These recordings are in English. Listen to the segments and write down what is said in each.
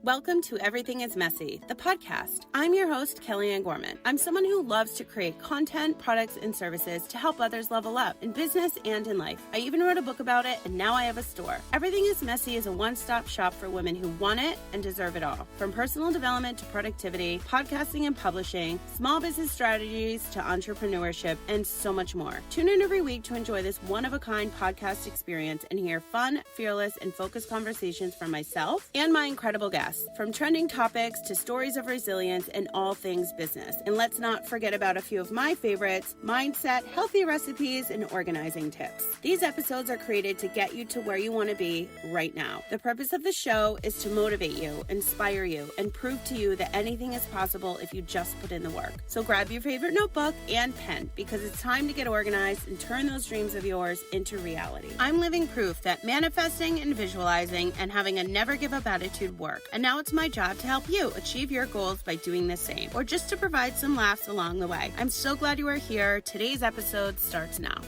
Welcome to Everything is Messy, the podcast. I'm your host, Kellyanne Gorman. I'm someone who loves to create content, products, and services to help others level up in business and in life. I even wrote a book about it, and now I have a store. Everything is Messy is a one-stop shop for women who want it and deserve it all. From personal development to productivity, podcasting and publishing, small business strategies to entrepreneurship, and so much more. Tune in every week to enjoy this one-of-a-kind podcast experience and hear fun, fearless, and focused conversations from myself and my incredible guests. From trending topics to stories of resilience and all things business. And let's not forget about a few of my favorites: mindset, healthy recipes, and organizing tips. These episodes are created to get you to where you want to be right now. The purpose of the show is to motivate you, inspire you, and prove to you that anything is possible if you just put in the work. So grab your favorite notebook and pen, because it's time to get organized and turn those dreams of yours into reality. I'm living proof that manifesting and visualizing and having a never give up attitude work. And now it's my job to help you achieve your goals by doing the same, or just to provide some laughs along the way. I'm so glad you are here. Today's episode starts now.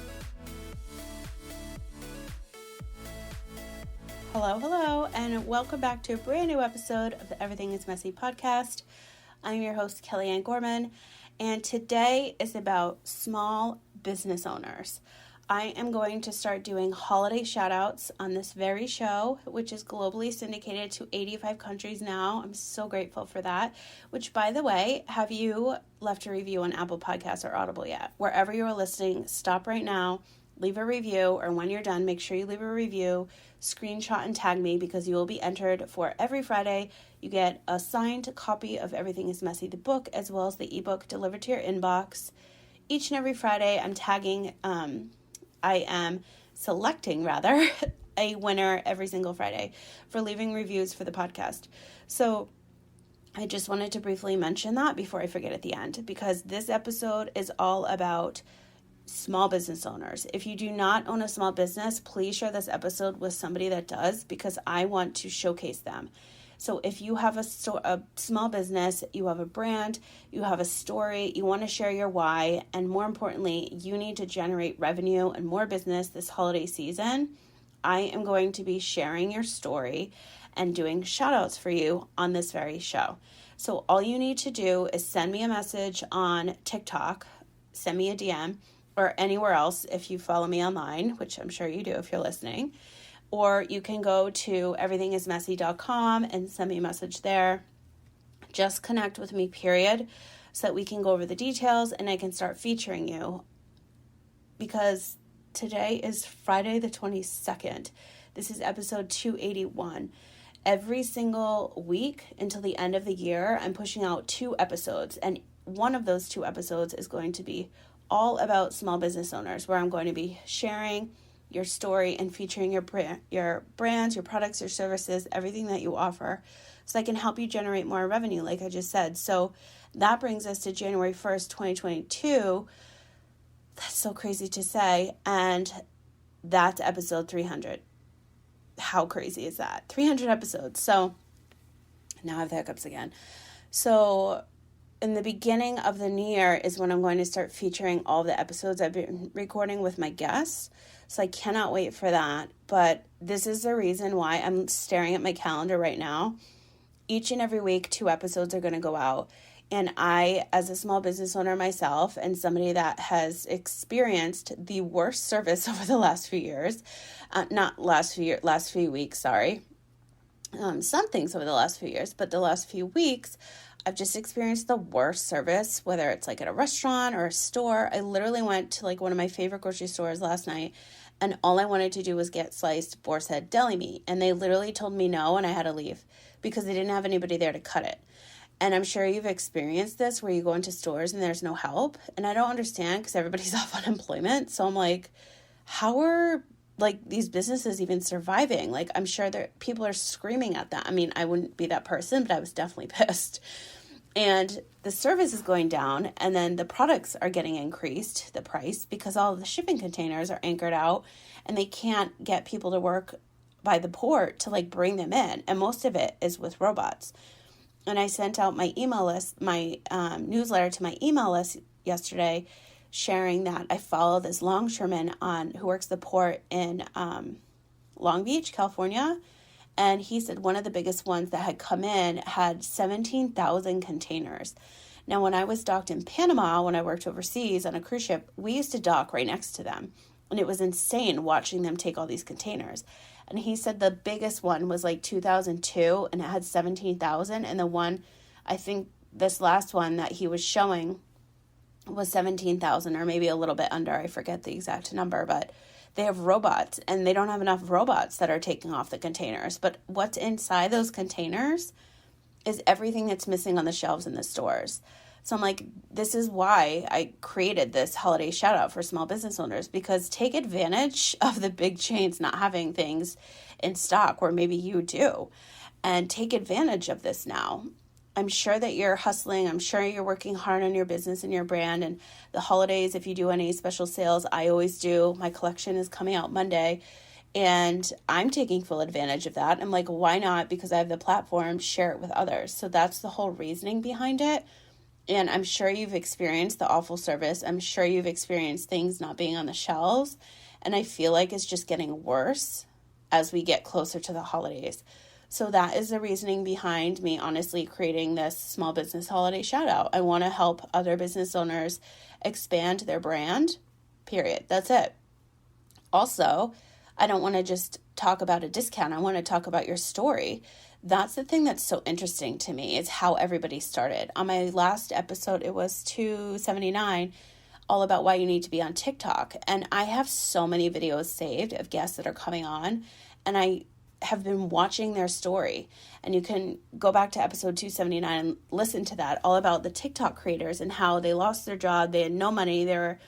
Hello, and welcome back to a brand new episode of the Everything is Messy podcast. I'm your host, Kellyanne Gorman, and today is about small business owners. I am going to start doing holiday shout-outs on this very show, which is globally syndicated to 85 countries now. I'm so grateful for that. Which, by the way, have you left a review on Apple Podcasts or Audible yet? Wherever you are listening, stop right now, leave a review, or when you're done, make sure you leave a review, screenshot and tag me, because you will be entered for every Friday. You get a signed copy of Everything is Messy, the book, as well as the ebook delivered to your inbox. Each and every Friday, I am selecting a winner every single Friday for leaving reviews for the podcast. So I just wanted to briefly mention that before I forget at the end, because this episode is all about small business owners. If you do not own a small business, please share this episode with somebody that does, because I want to showcase them. So if you have a small business, you have a brand, you have a story, you want to share your why, and more importantly, you need to generate revenue and more business this holiday season, I am going to be sharing your story and doing shout outs for you on this very show. So all you need to do is send me a message on TikTok, send me a DM, or anywhere else if you follow me online, which I'm sure you do if you're listening. Or you can go to everythingismessy.com and send me a message there. Just connect with me, period, so that we can go over the details and I can start featuring you. Because today is Friday the 22nd. This is episode 281. Every single week until the end of the year, I'm pushing out 2 episodes. And one of those 2 episodes is going to be all about small business owners, where I'm going to be sharing your story and featuring your brands, your products, your services, everything that you offer, so I can help you generate more revenue, like I just said. So that brings us to January 1st, 2022. That's so crazy to say. And that's episode 300. How crazy is that? 300 episodes. So now I have the hiccups again. So in the beginning of the new year is when I'm going to start featuring all the episodes I've been recording with my guests. So I cannot wait for that. But this is the reason why I'm staring at my calendar right now. Each and every week, 2 episodes are going to go out. And I, as a small business owner myself and somebody that has experienced the worst service over the last few years, last few weeks, some things over the last few years, but the last few weeks, I've just experienced the worst service, whether it's like at a restaurant or a store. I literally went to like one of my favorite grocery stores last night, and all I wanted to do was get sliced boar's head deli meat. And they literally told me no, and I had to leave because they didn't have anybody there to cut it. And I'm sure you've experienced this where you go into stores and there's no help. And I don't understand, because everybody's off unemployment. So I'm like, how are like these businesses even surviving? Like, I'm sure that people are screaming at that. I mean, I wouldn't be that person, but I was definitely pissed. And the service is going down, and then the products are getting increased, the price, because all of the shipping containers are anchored out and they can't get people to work by the port to like bring them in. And most of it is with robots. And I sent out my email list, my newsletter to my email list yesterday, sharing that I follow this longshoreman who works the port in Long Beach, California. And he said one of the biggest ones that had come in had 17,000 containers. Now, when I was docked in Panama, when I worked overseas on a cruise ship, we used to dock right next to them. And it was insane watching them take all these containers. And he said the biggest one was like 2002 and it had 17,000. And the one, I think this last one that he was showing was 17,000 or maybe a little bit under. I forget the exact number, but they have robots and they don't have enough robots that are taking off the containers. But what's inside those containers is everything that's missing on the shelves in the stores. So I'm like, this is why I created this holiday shout out for small business owners, because take advantage of the big chains not having things in stock where maybe you do, and take advantage of this now. I'm sure that you're hustling. I'm sure you're working hard on your business and your brand, and the holidays, if you do any special sales, I always do. My collection is coming out Monday. And I'm taking full advantage of that. I'm like, why not? Because I have the platform, share it with others. So that's the whole reasoning behind it. And I'm sure you've experienced the awful service. I'm sure you've experienced things not being on the shelves. And I feel like it's just getting worse as we get closer to the holidays. So that is the reasoning behind me honestly creating this small business holiday shout out. I want to help other business owners expand their brand, period. That's it. Also, I don't want to just talk about a discount. I want to talk about your story. That's the thing that's so interesting to me, is how everybody started. On my last episode, it was 279, all about why you need to be on TikTok. And I have so many videos saved of guests that are coming on, and I have been watching their story. And you can go back to episode 279 and listen to that, all about the TikTok creators and how they lost their job. They had no money. They were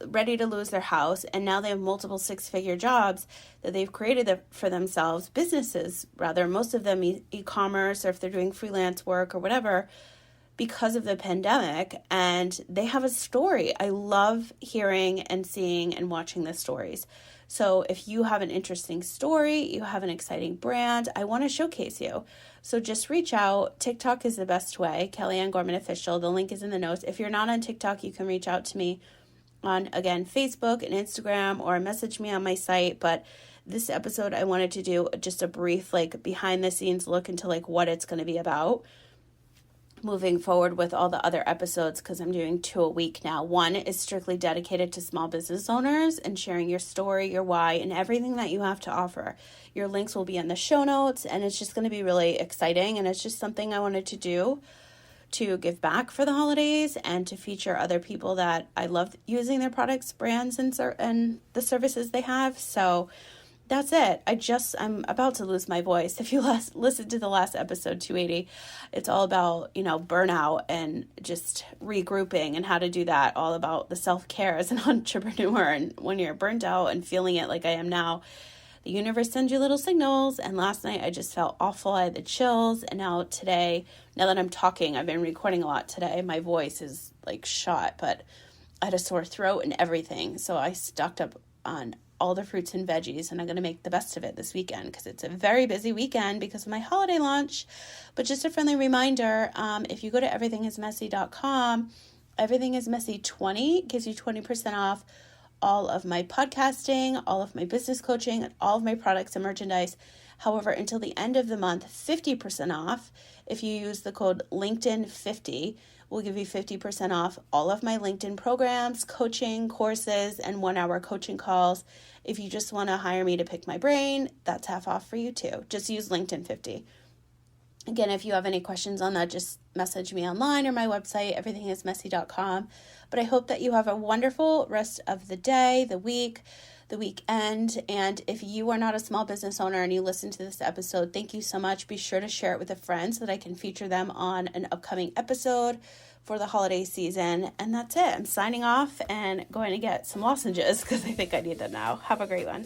ready to lose their house, and now they have multiple six-figure jobs that they've created for themselves, businesses rather, most of them e-commerce, or if they're doing freelance work or whatever, because of the pandemic, and they have a story. I love hearing and seeing and watching the stories. So if you have an interesting story, you have an exciting brand, I want to showcase you. So just reach out. TikTok is the best way, Kellyanne Gorman Official. The link is in the notes. If you're not on TikTok, you can reach out to me on, again, Facebook and Instagram, or message me on my site. But this episode, I wanted to do just a brief, like, behind the scenes look into like what it's going to be about moving forward with all the other episodes, because I'm doing 2 a week now. One is strictly dedicated to small business owners and sharing your story, your why, and everything that you have to offer. Your links will be in the show notes, and it's just going to be really exciting. And it's just something I wanted to do to give back for the holidays and to feature other people that I love using their products, brands, and the services they have. So that's it. I'm about to lose my voice. If you listen to the last episode, 280, it's all about, burnout and just regrouping and how to do that, all about the self-care as an entrepreneur. And when you're burnt out and feeling it like I am now, the universe sends you little signals. And last night I just felt awful. I had the chills. And now today, now that I'm talking, I've been recording a lot today. My voice is like shot, but I had a sore throat and everything. So I stocked up on all the fruits and veggies, and I'm going to make the best of it this weekend because it's a very busy weekend because of my holiday launch. But just a friendly reminder, if you go to everythingismessy.com, Everything is Messy 20 gives you 20% off all of my podcasting, all of my business coaching, and all of my products and merchandise. However, until the end of the month, 50% off. If you use the code LinkedIn50, we'll give you 50% off all of my LinkedIn programs, coaching, courses, and 1-hour coaching calls. If you just want to hire me to pick my brain, that's half off for you too. Just use LinkedIn50. Again, if you have any questions on that, just message me online or my website, everythingismessy.com. But I hope that you have a wonderful rest of the day, the week, the weekend. And if you are not a small business owner and you listen to this episode, thank you so much. Be sure to share it with a friend so that I can feature them on an upcoming episode for the holiday season. And that's it. I'm signing off and going to get some lozenges because I think I need them now. Have a great one.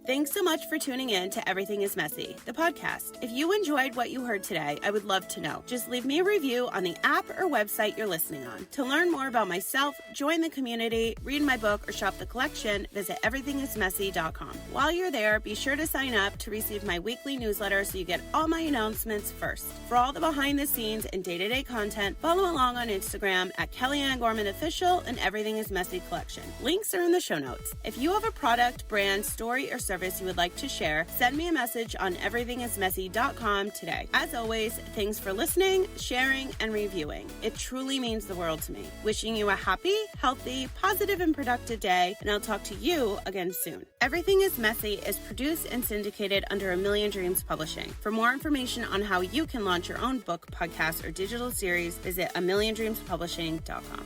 Thanks so much for tuning in to Everything is Messy, the podcast. If you enjoyed what you heard today, I would love to know. Just leave me a review on the app or website you're listening on. To learn more about myself, join the community, read my book, or shop the collection, visit everythingismessy.com. While you're there, be sure to sign up to receive my weekly newsletter so you get all my announcements first. For all the behind the scenes and day-to-day content, follow along on Instagram at Kellyanne Gorman Official and Everything is Messy Collection. Links are in the show notes. If you have a product, brand, story, or service you would like to share, send me a message on everythingismessy.com today. As always, thanks for listening, sharing, and reviewing. It truly means the world to me. Wishing you a happy, healthy, positive, and productive day, and I'll talk to you again soon. Everything is Messy is produced and syndicated under A Million Dreams Publishing. For more information on how you can launch your own book, podcast, or digital series, visit amilliondreamspublishing.com.